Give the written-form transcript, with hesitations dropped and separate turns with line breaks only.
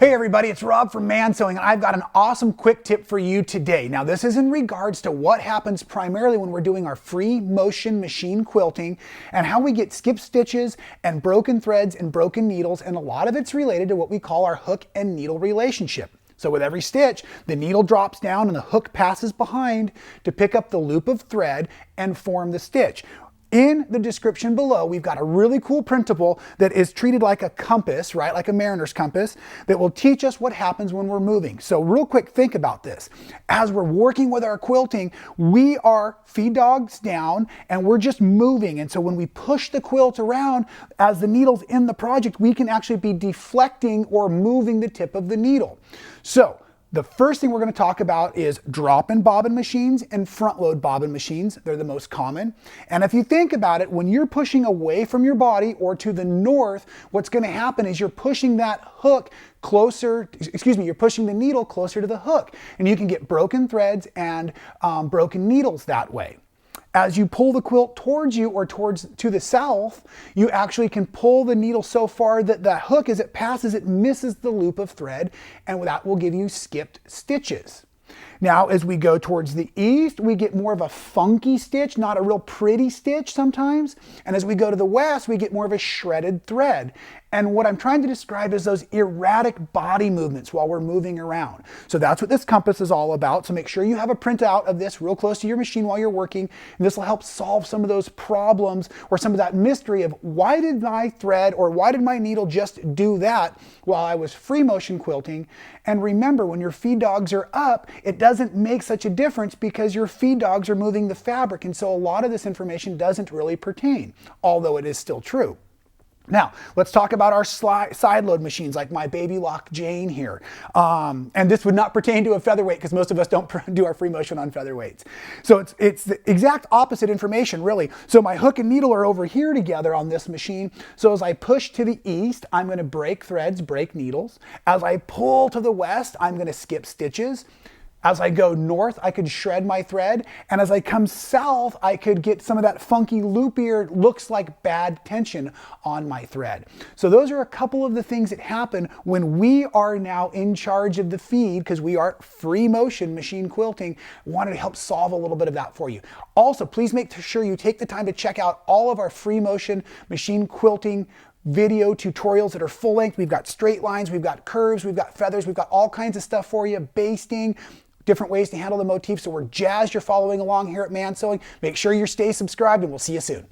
Hey everybody, it's Rob from Man Sewing, and I've got an awesome quick tip for you today. Now this is in regards to what happens primarily when we're doing our free motion machine quilting and how we get skip stitches and broken threads and broken needles, and a lot of it's related to what we call our hook and needle relationship. So with every stitch, the needle drops down and the hook passes behind to pick up the loop of thread and form the stitch. In the description below, we've got a really cool printable that is treated like a compass, right? Like a mariner's compass that will teach us what happens when we're moving. So real quick, think about this. As we're working with our quilting, we are feed dogs down and we're just moving. And so when we push the quilt around as the needle's in the project, we can actually be deflecting or moving the tip of the needle. So the first thing we're going to talk about is drop and bobbin machines and front load bobbin machines. They're the most common. And if you think about it, when you're pushing away from your body or to the north, what's going to happen is you're pushing that hook closer, you're pushing the needle closer to the hook. And you can get broken threads and broken needles that way. As you pull the quilt towards you or to the south, you actually can pull the needle so far that the hook, as it passes, it misses the loop of thread, and that will give you skipped stitches. Now, as we go towards the east, we get more of a funky stitch, not a real pretty stitch sometimes. And as we go to the west, we get more of a shredded thread. And what I'm trying to describe is those erratic body movements while we're moving around. So that's what this compass is all about. So make sure you have a printout of this real close to your machine while you're working. And this will help solve some of those problems or some of that mystery of why did my thread or why did my needle just do that while I was free motion quilting. And remember, when your feed dogs are up, it doesn't make such a difference because your feed dogs are moving the fabric. And so a lot of this information doesn't really pertain, although it is still true. Now, let's talk about our side load machines like my Baby Lock Jane here. And this would not pertain to a featherweight because most of us don't do our free motion on featherweights. So it's the exact opposite information, really. So my hook and needle are over here together on this machine. So as I push to the east, I'm going to break threads, break needles. As I pull to the west, I'm going to skip stitches. As I go north, I could shred my thread. And as I come south, I could get some of that funky loopier, looks like bad tension on my thread. So those are a couple of the things that happen when we are now in charge of the feed because we are free motion machine quilting. Wanted to help solve a little bit of that for you. Also, please make sure you take the time to check out all of our free motion machine quilting video tutorials that are full length. We've got straight lines, we've got curves, we've got feathers, we've got all kinds of stuff for you, basting, different ways to handle the motifs. So we're jazzed you're following along here at Man Sewing. Make sure you stay subscribed and we'll see you soon.